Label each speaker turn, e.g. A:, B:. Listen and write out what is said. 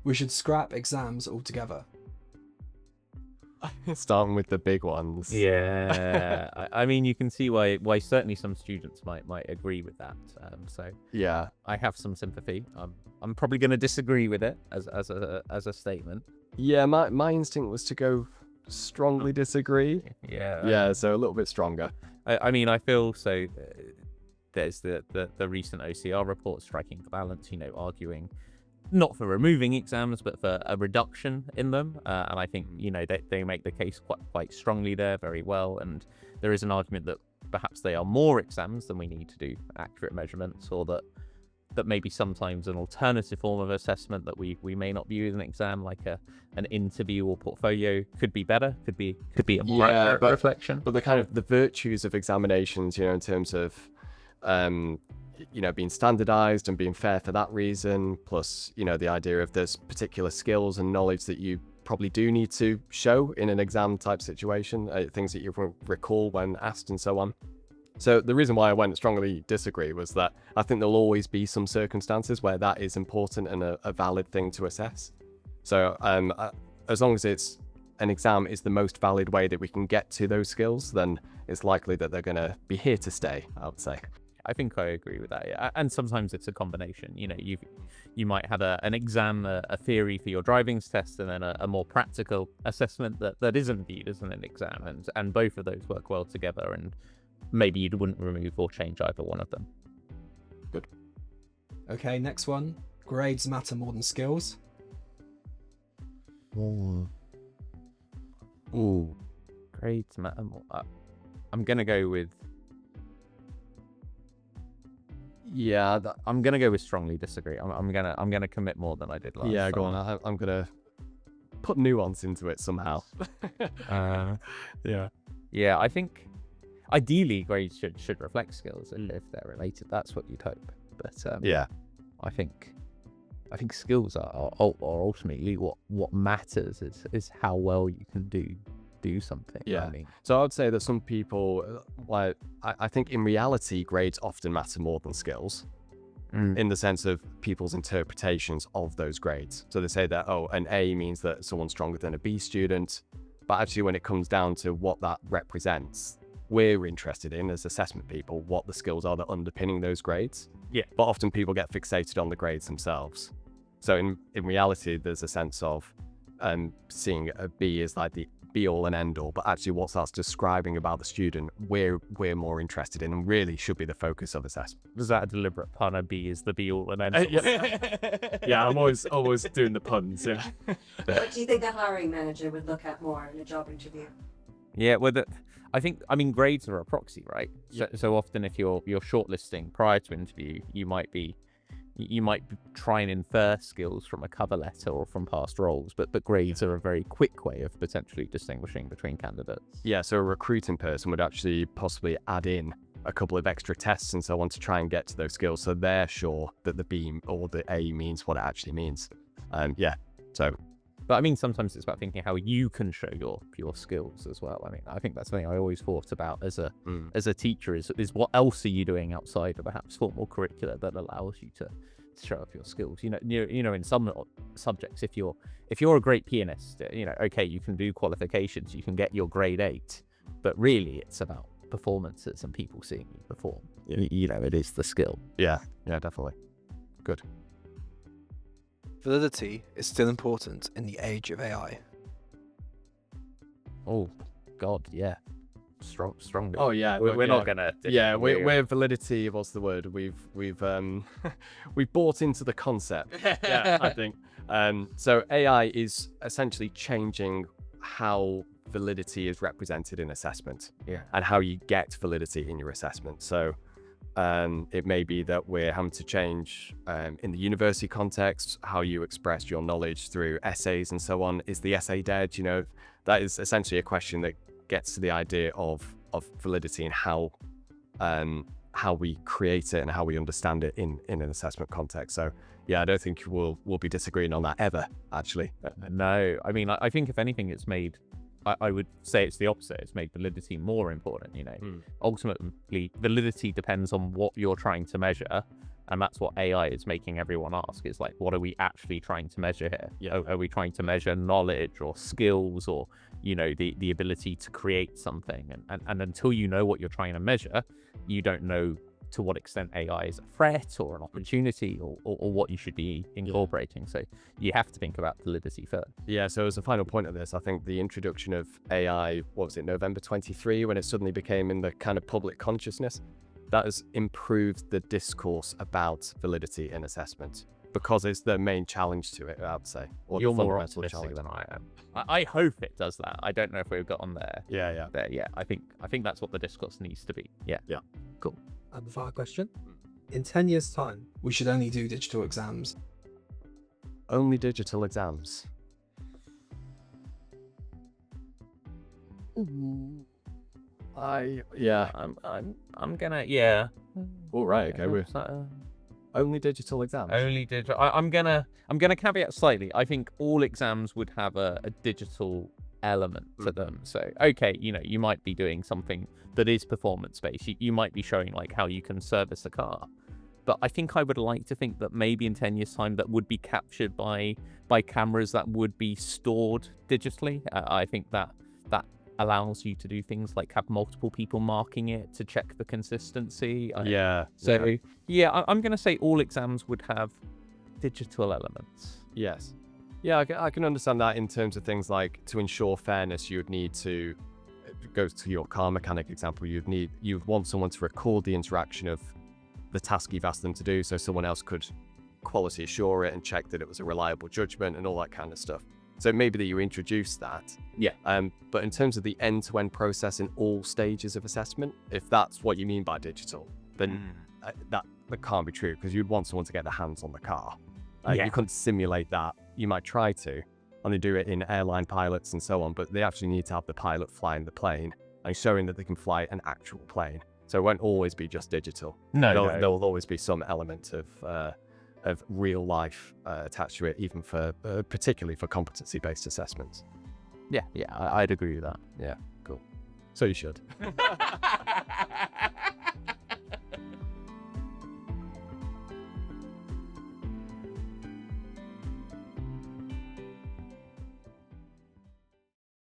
A: We should scrap exams altogether.
B: Starting with the big ones.
C: Yeah, I mean, you can see why certainly some students might agree with that. So
B: Yeah.
C: I have some sympathy. I'm probably going to disagree with it as a statement.
B: Yeah, my instinct was to go strongly disagree.
C: Yeah.
B: So a little bit stronger.
C: I mean, I feel so. There's the recent OCR report, striking the balance. Arguing not for removing exams, but for a reduction in them. And I think they make the case quite strongly there, very well. And there is an argument that perhaps they are more exams than we need to do accurate measurements, or that maybe sometimes an alternative form of assessment that we may not view as an exam, like an interview or portfolio, could be better, could be a more accurate reflection.
B: But the kind of the virtues of examinations, in terms of being standardized and being fair for that reason, plus the idea of there's particular skills and knowledge that you probably do need to show in an exam type situation, things that you recall when asked and so on. So the reason why I went strongly disagree was that I think there'll always be some circumstances where that is important and a valid thing to assess. So as long as an exam is the most valid way that we can get to those skills, then it's likely that they're going to be here to stay, I would say.
C: I think I agree with that. Yeah. And sometimes it's a combination. You might have an exam, a theory for your driving test, and then a more practical assessment that isn't viewed as an exam, and both of those work well together. And maybe you wouldn't remove or change either one of them.
B: Good.
A: Okay, next one. Grades matter more than skills.
C: Ooh, grades matter more. I'm gonna go with. Yeah, I'm gonna go with strongly disagree. I'm gonna commit more than I did last.
B: Yeah,
C: time.
B: go on. I'm gonna put nuance into it somehow.
C: Yeah, I think ideally grades should reflect skills, and if they're related, that's what you'd hope. But I think skills are ultimately what matters is how well you can do something.
B: Yeah.
C: I mean,
B: So I would say that some people, I think in reality, grades often matter more than skills, in the sense of people's interpretations of those grades. So they say that, an A means that someone's stronger than a B student, but actually when it comes down to what that represents, we're interested in as assessment people, what the skills are that underpinning those grades.
C: Yeah.
B: But often people get fixated on the grades themselves. So in reality, there's a sense of seeing a B as like the be all and end all, but actually what that's describing about the student, we're more interested in, and really should be the focus of assessment.
C: was that a deliberate pun? A B is the be all and end all.
B: Yeah, I'm always doing the puns. Yeah.
D: What do you think a hiring manager would look at more in a job interview?
C: Yeah, well, I mean, grades are a proxy, right? So often, if you're shortlisting prior to interview, you might try and infer skills from a cover letter or from past roles, but grades are a very quick way of potentially distinguishing between candidates.
B: Yeah, so a recruiting person would actually possibly add in a couple of extra tests and so on to try and get to those skills, so they're sure that the B or the A means what it actually means.
C: But I mean, sometimes it's about thinking how you can show your skills as well. I mean, I think that's something I always thought about as a teacher is what else are you doing outside of perhaps formal curricula that allows you to show off your skills. In some subjects, if you're a great pianist, okay, you can do qualifications, you can get your grade 8, but really it's about performances and people seeing you perform. It is the skill.
B: Yeah, definitely. Good.
E: Validity is still important in the age of AI.
C: Oh, God, yeah. Strong.
B: Oh yeah,
C: we're not gonna.
B: Yeah, we're validity. What's the word? We've bought into the concept. Yeah, I think. So AI is essentially changing how validity is represented in assessment.
C: Yeah.
B: And how you get validity in your assessment. So it may be that we're having to change in the university context how you express your knowledge through essays and so on. Is the essay dead? That is essentially a question that gets to the idea of validity and how we create it and how we understand it in an assessment context. So yeah, I don't think we'll be disagreeing on that ever, actually.
C: No, I mean, I think if anything, it's made. I would say it's the opposite. It's made validity more important. Ultimately, validity depends on what you're trying to measure, And that's what AI is making everyone ask. It's like, what are we actually trying to measure here?
B: Yeah.
C: Are we trying to measure knowledge or skills or, you know, the ability to create something? And until you know what you're trying to measure, you don't know to what extent AI is a threat or an opportunity or what you should be incorporating. So you have to think about validity first.
B: Yeah, so as a final point of this, I think the introduction of AI, what was it, November 23, when it suddenly became in the kind of public consciousness, that has improved the discourse about validity in assessment, because it's the main challenge to it, I would say. Or
C: You're
B: the
C: more
B: fundamental
C: optimistic
B: challenge.
C: than I am. I hope it does that. I don't know if we've got on there.
B: Yeah.
C: Yeah, I think that's what the discourse needs to be. Yeah. Cool.
A: And the final question. In 10 years' time, we should only do digital exams.
B: Only digital exams.
C: I'm gonna
B: All right, okay, we're only digital exams.
C: only digital. I'm gonna caveat slightly. I think all exams would have a digital element to them. So okay, you know, you might be doing something that is performance based. You might be showing like how you can service a car. But I think I would like to think that maybe in 10 years' time that would be captured by cameras that would be stored digitally. I think that allows you to do things like have multiple people marking it to check the consistency. I'm going to say all exams would have digital elements.
B: Yes. Yeah, I can understand that in terms of things like, to ensure fairness, you would need to go to your car mechanic example. You'd want someone to record the interaction of the task you've asked them to do, so someone else could quality assure it and check that it was a reliable judgment and all that kind of stuff. So maybe that you introduce that.
C: Yeah.
B: But in terms of the end-to-end process in all stages of assessment, if that's what you mean by digital, then that can't be true, because you'd want someone to get their hands on the car. You couldn't simulate that. You might try to, and they do it in airline pilots and so on, but they actually need to have the pilot flying the plane and showing that they can fly an actual plane. So it won't always be just digital.
C: No.
B: There'll always be some element of real life attached to it, even for particularly for competency-based assessments.
C: Yeah, I'd agree with that.
B: Yeah, cool. So you should.